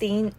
3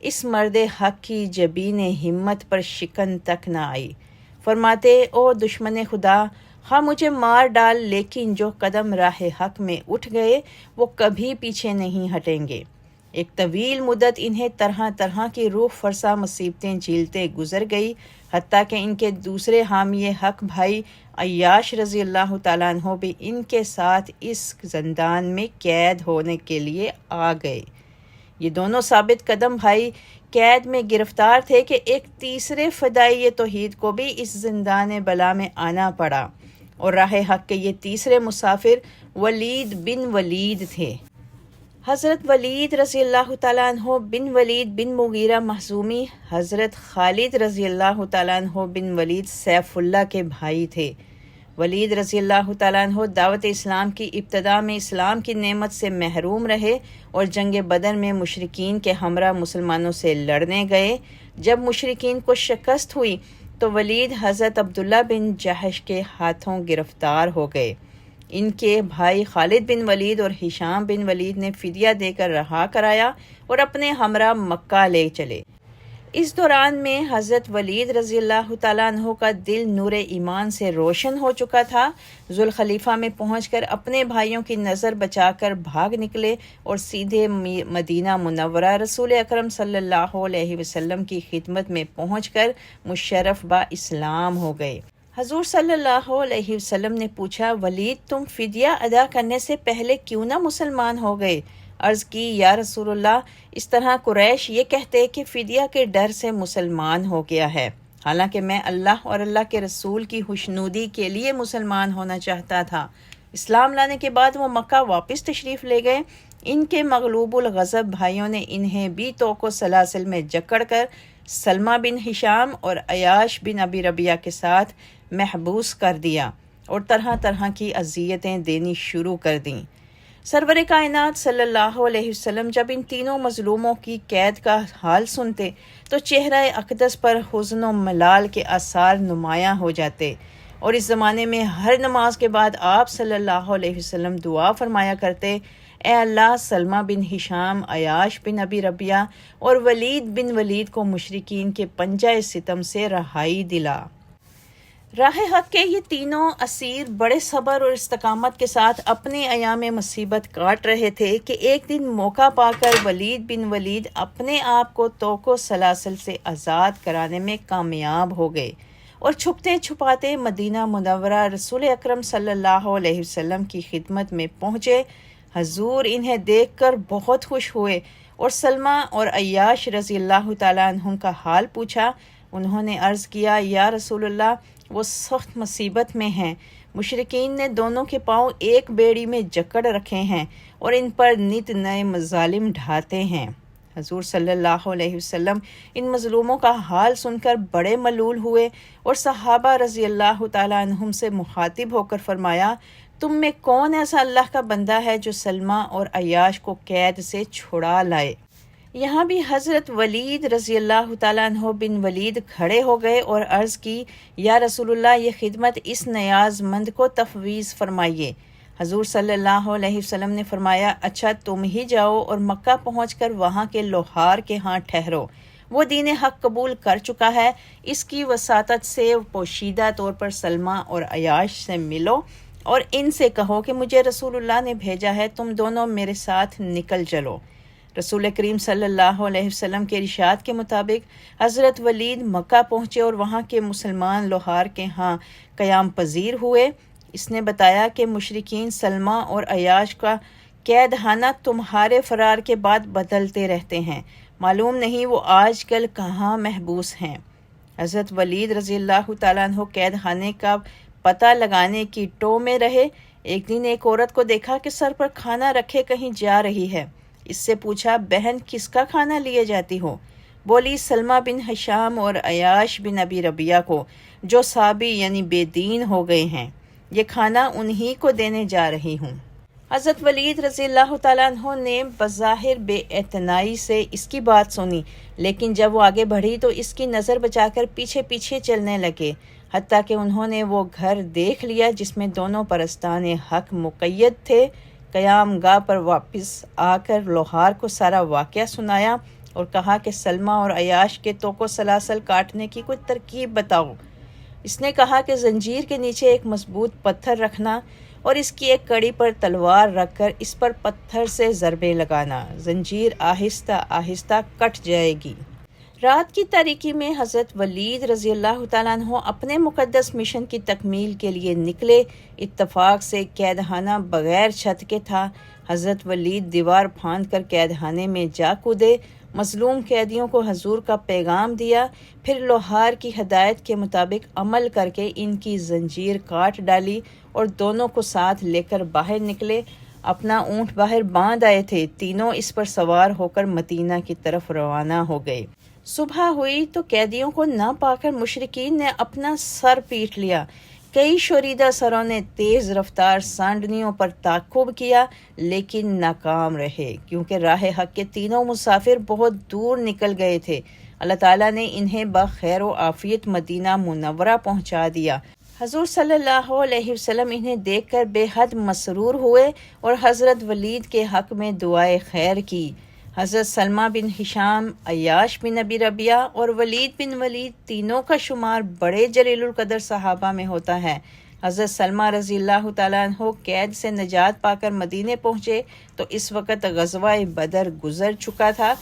اس مرد حق کی جبین ہمت پر شکن تک نہ آئی۔ فرماتے او دشمن خدا، ہاں مجھے مار ڈال، لیکن جو قدم راہ حق میں اٹھ گئے وہ کبھی پیچھے نہیں ہٹیں گے۔ ایک طویل مدت انہیں طرح طرح کی روح فرسا مصیبتیں جھیلتے گزر گئی، حتیٰ کہ ان کے دوسرے حامی حق بھائی عیاش رضی اللہ تعالیٰ عنہ بھی ان کے ساتھ اس زندان میں قید ہونے کے لیے آ گئے۔ یہ دونوں ثابت قدم بھائی قید میں گرفتار تھے کہ ایک تیسرے فدائی توحید کو بھی اس زندان بلا میں آنا پڑا، اور راہ حق کے یہ تیسرے مسافر ولید بن ولید تھے۔ حضرت ولید رضی اللہ تعالیٰ عنہ بن ولید بن مغیرہ مخزومی حضرت خالد رضی اللہ تعالیٰ عنہ بن ولید سیف اللہ کے بھائی تھے۔ ولید رضی اللہ تعالیٰ عنہ دعوت اسلام کی ابتدا میں اسلام کی نعمت سے محروم رہے اور جنگ بدر میں مشرکین کے ہمراہ مسلمانوں سے لڑنے گئے۔ جب مشرکین کو شکست ہوئی تو ولید حضرت عبداللہ بن جحش کے ہاتھوں گرفتار ہو گئے۔ ان کے بھائی خالد بن ولید اور ہشام بن ولید نے فدیہ دے کر رہا کرایا اور اپنے ہمراہ مکہ لے چلے۔ اس دوران میں حضرت ولید رضی اللہ تعالیٰ عنہ کا دل نور ایمان سے روشن ہو چکا تھا۔ ذوالخلیفہ میں پہنچ کر اپنے بھائیوں کی نظر بچا کر بھاگ نکلے اور سیدھے مدینہ منورہ رسول اکرم صلی اللہ علیہ وسلم کی خدمت میں پہنچ کر مشرف با اسلام ہو گئے۔ حضور صلی اللہ علیہ وسلم نے پوچھا، ولید تم فدیہ ادا کرنے سے پہلے کیوں نہ مسلمان ہو گئے؟ عرض کی، یا رسول اللہ، اس طرح قریش یہ کہتے کہ فدیہ کے ڈر سے مسلمان ہو گیا ہے، حالانکہ میں اللہ اور اللہ کے رسول کی خوشنودی کے لیے مسلمان ہونا چاہتا تھا۔ اسلام لانے کے بعد وہ مکہ واپس تشریف لے گئے۔ ان کے مغلوب الغضب بھائیوں نے انہیں بھی توق و سلاسل میں جکڑ کر سلمہ بن ہشام اور عیاش بن ابی ربیعہ کے ساتھ محبوس کر دیا اور طرح طرح کی اذیتیں دینی شروع کر دیں۔ سرور کائنات صلی اللہ علیہ وسلم جب ان تینوں مظلوموں کی قید کا حال سنتے تو چہرہ اقدس پر حزن و ملال کے آثار نمایاں ہو جاتے، اور اس زمانے میں ہر نماز کے بعد آپ صلی اللہ علیہ وسلم دعا فرمایا کرتے، اے اللہ سلمہ بن ہشام، عیاش بن ابی ربیعہ اور ولید بن ولید کو مشرکین کے پنجہ ستم سے رہائی دلا۔ راہ حق کے یہ تینوں اسیر بڑے صبر اور استقامت کے ساتھ اپنے ایام مصیبت کاٹ رہے تھے کہ ایک دن موقع پا کر ولید بن ولید اپنے آپ کو توق و سلاسل سے آزاد کرانے میں کامیاب ہو گئے اور چھپتے چھپاتے مدینہ منورہ رسول اکرم صلی اللہ علیہ وسلم کی خدمت میں پہنچے۔ حضور انہیں دیکھ کر بہت خوش ہوئے اور سلمہ اور عیاش رضی اللہ تعالیٰ عنہم کا حال پوچھا۔ انہوں نے عرض کیا، یا رسول اللہ، وہ سخت مصیبت میں ہیں، مشرکین نے دونوں کے پاؤں ایک بیڑی میں جکڑ رکھے ہیں اور ان پر نت نئے مظالم ڈھاتے ہیں۔ حضور صلی اللہ علیہ وسلم ان مظلوموں کا حال سن کر بڑے ملول ہوئے اور صحابہ رضی اللہ تعالیٰ عنہم سے مخاطب ہو کر فرمایا، تم میں کون ایسا اللہ کا بندہ ہے جو سلمہ اور عیاش کو قید سے چھڑا لائے؟ یہاں بھی حضرت ولید رضی اللہ تعالیٰ عنہ بن ولید کھڑے ہو گئے اور عرض کی، یا رسول اللہ، یہ خدمت اس نیاز مند کو تفویض فرمائیے۔ حضور صلی اللہ علیہ وسلم نے فرمایا، اچھا تم ہی جاؤ اور مکہ پہنچ کر وہاں کے لوہار کے ہاں ٹھہرو، وہ دین حق قبول کر چکا ہے، اس کی وساطت سے پوشیدہ طور پر سلمہ اور عیاش سے ملو اور ان سے کہو کہ مجھے رسول اللہ نے بھیجا ہے، تم دونوں میرے ساتھ نکل چلو۔ رسول کریم صلی اللہ علیہ وسلم کے ارشاد کے مطابق حضرت ولید مکہ پہنچے اور وہاں کے مسلمان لوہار کے ہاں قیام پذیر ہوئے۔ اس نے بتایا کہ مشرکین سلمہ اور عیاش کا قید خانہ تمہارے فرار کے بعد بدلتے رہتے ہیں، معلوم نہیں وہ آج کل کہاں محبوس ہیں۔ حضرت ولید رضی اللہ تعالیٰ عنہ قید خانے کا پتہ لگانے کی ٹو میں رہے۔ ایک دن ایک عورت کو دیکھا کہ سر پر کھانا رکھے کہیں جا رہی ہے۔ اس سے پوچھا، بہن کس کا کھانا لیے جاتی ہو؟ بولی، سلمہ بن ہشام اور عیاش بن ابی ربیعہ کو، جو صابی یعنی بے دین ہو گئے ہیں، یہ کھانا انہی کو دینے جا رہی ہوں۔ حضرت ولید رضی اللہ تعالیٰ عنہ نے بظاہر بے اعتنائی سے اس کی بات سنی، لیکن جب وہ آگے بڑھی تو اس کی نظر بچا کر پیچھے پیچھے چلنے لگے، حتیٰ کہ انہوں نے وہ گھر دیکھ لیا جس میں دونوں پرستان حق مقید تھے۔ قیام گاہ پر واپس آ کر لوہار کو سارا واقعہ سنایا اور کہا کہ سلمہ اور عیاش کے توق و سلاسل کاٹنے کی کوئی ترکیب بتاؤ۔ اس نے کہا کہ زنجیر کے نیچے ایک مضبوط پتھر رکھنا اور اس کی ایک کڑی پر تلوار رکھ کر اس پر پتھر سے ضربیں لگانا، زنجیر آہستہ آہستہ کٹ جائے گی۔ رات کی تاریکی میں حضرت ولید رضی اللہ تعالیٰ عنہ اپنے مقدس مشن کی تکمیل کے لیے نکلے۔ اتفاق سے قید خانہ بغیر چھت کے تھا۔ حضرت ولید دیوار پھاند کر قید خانے میں جا کودے، مظلوم قیدیوں کو حضور کا پیغام دیا، پھر لوہار کی ہدایت کے مطابق عمل کر کے ان کی زنجیر کاٹ ڈالی اور دونوں کو ساتھ لے کر باہر نکلے۔ اپنا اونٹ باہر باندھ آئے تھے، تینوں اس پر سوار ہو کر مدینہ کی طرف روانہ ہو گئے۔ صبح ہوئی تو قیدیوں کو نہ پا کر مشرکین نے اپنا سر پیٹ لیا۔ کئی شوریدہ سروں نے تیز رفتار سانڈنیوں پر تعاقب کیا لیکن ناکام رہے، کیونکہ راہ حق کے تینوں مسافر بہت دور نکل گئے تھے۔ اللہ تعالیٰ نے انہیں بخیر و عافیت مدینہ منورہ پہنچا دیا۔ حضور صلی اللہ علیہ وسلم انہیں دیکھ کر بے حد مسرور ہوئے اور حضرت ولید کے حق میں دعائے خیر کی۔ حضرت سلمہ بن ہشام، عیاش بن ابی ربیعہ اور ولید بن ولید تینوں کا شمار بڑے جلیل القدر صحابہ میں ہوتا ہے۔ حضرت سلمہ رضی اللہ تعالیٰ عنہ قید سے نجات پا کر مدینے پہنچے تو اس وقت غزوہ بدر گزر چکا تھا۔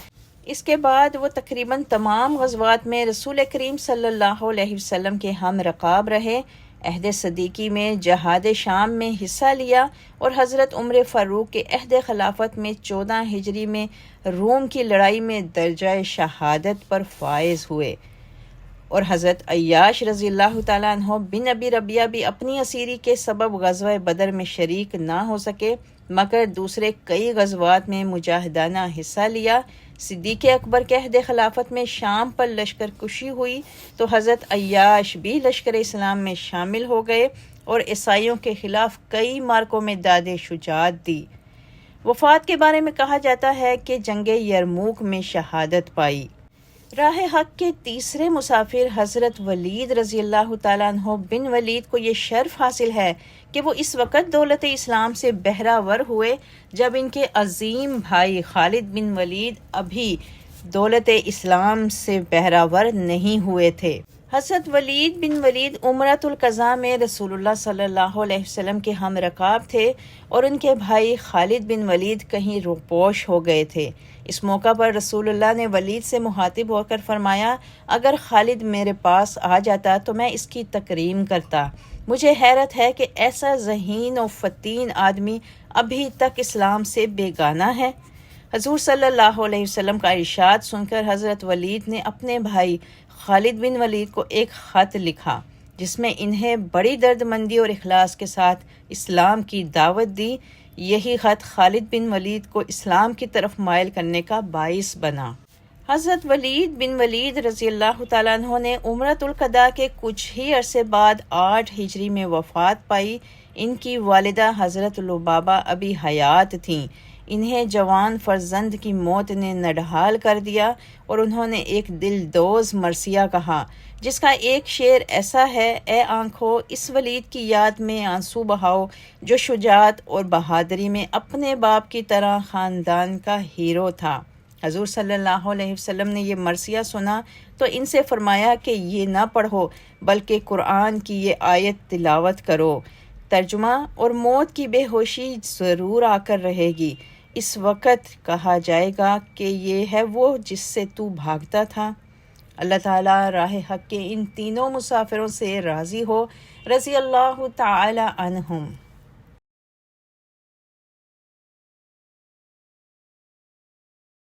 اس کے بعد وہ تقریباً تمام غزوات میں رسول کریم صلی اللہ علیہ وسلم کے ہم رکاب رہے۔ عہد صدیقی میں جہاد شام میں حصہ لیا اور حضرت عمر فاروق کے عہد خلافت میں 14 ہجری میں روم کی لڑائی میں درجہ شہادت پر فائز ہوئے، اور حضرت عیاش رضی اللہ تعالیٰ عنہ بن ابی ربیعہ بھی اپنی اسیری کے سبب غزوہ بدر میں شریک نہ ہو سکے، مگر دوسرے کئی غزوات میں مجاہدانہ حصہ لیا۔ صدیق اکبر کے عہد خلافت میں شام پر لشکر کشی ہوئی تو حضرت عیاش بھی لشکر اسلام میں شامل ہو گئے اور عیسائیوں کے خلاف کئی مارکوں میں داد شجاعت دی۔ وفات کے بارے میں کہا جاتا ہے کہ جنگ یرموک میں شہادت پائی۔ راہ حق کے تیسرے مسافر حضرت ولید رضی اللہ تعالیٰ عنہ بن ولید کو یہ شرف حاصل ہے کہ وہ اس وقت دولت اسلام سے بہرہ ہوئے جب ان کے عظیم بھائی خالد بن ولید ابھی دولت اسلام سے بہرہ نہیں ہوئے تھے۔ حضرت ولید بن ولید عمرۃ القضاء میں رسول اللہ صلی اللہ علیہ وسلم کے ہم رکاب تھے اور ان کے بھائی خالد بن ولید کہیں روپوش ہو گئے تھے۔ اس موقع پر رسول اللہ نے ولید سے مخاطب ہو کر فرمایا، اگر خالد میرے پاس آ جاتا تو میں اس کی تکریم کرتا۔ مجھے حیرت ہے کہ ایسا ذہین و فتین آدمی ابھی تک اسلام سے بیگانہ ہے۔ حضور صلی اللہ علیہ وسلم کا ارشاد سن کر حضرت ولید نے اپنے بھائی خالد بن ولید کو ایک خط لکھا جس میں انہیں بڑی درد مندی اور اخلاص کے ساتھ اسلام کی دعوت دی۔ یہی خط خالد بن ولید کو اسلام کی طرف مائل کرنے کا باعث بنا۔ حضرت ولید بن ولید رضی اللہ تعالیٰ عنہ نے عمرۃ القضاء کے کچھ ہی عرصے بعد 8 ہجری میں وفات پائی۔ ان کی والدہ حضرت لبابہ ابھی حیات تھیں۔ انہیں جوان فرزند کی موت نے نڈھال کر دیا اور انہوں نے ایک دلدوز مرثیہ کہا جس کا ایک شعر ایسا ہے، اے آنکھوں اس ولید کی یاد میں آنسو بہاؤ جو شجاعت اور بہادری میں اپنے باپ کی طرح خاندان کا ہیرو تھا۔ حضور صلی اللہ علیہ وسلم نے یہ مرثیہ سنا تو ان سے فرمایا کہ یہ نہ پڑھو بلکہ قرآن کی یہ آیت تلاوت کرو۔ ترجمہ: اور موت کی بے ہوشی ضرور آ کر رہے گی، اس وقت کہا جائے گا کہ یہ ہے وہ جس سے تو بھاگتا تھا۔ اللہ تعالیٰ راہ حق کے ان تینوں مسافروں سے راضی ہو، رضی اللہ تعالی عنہم۔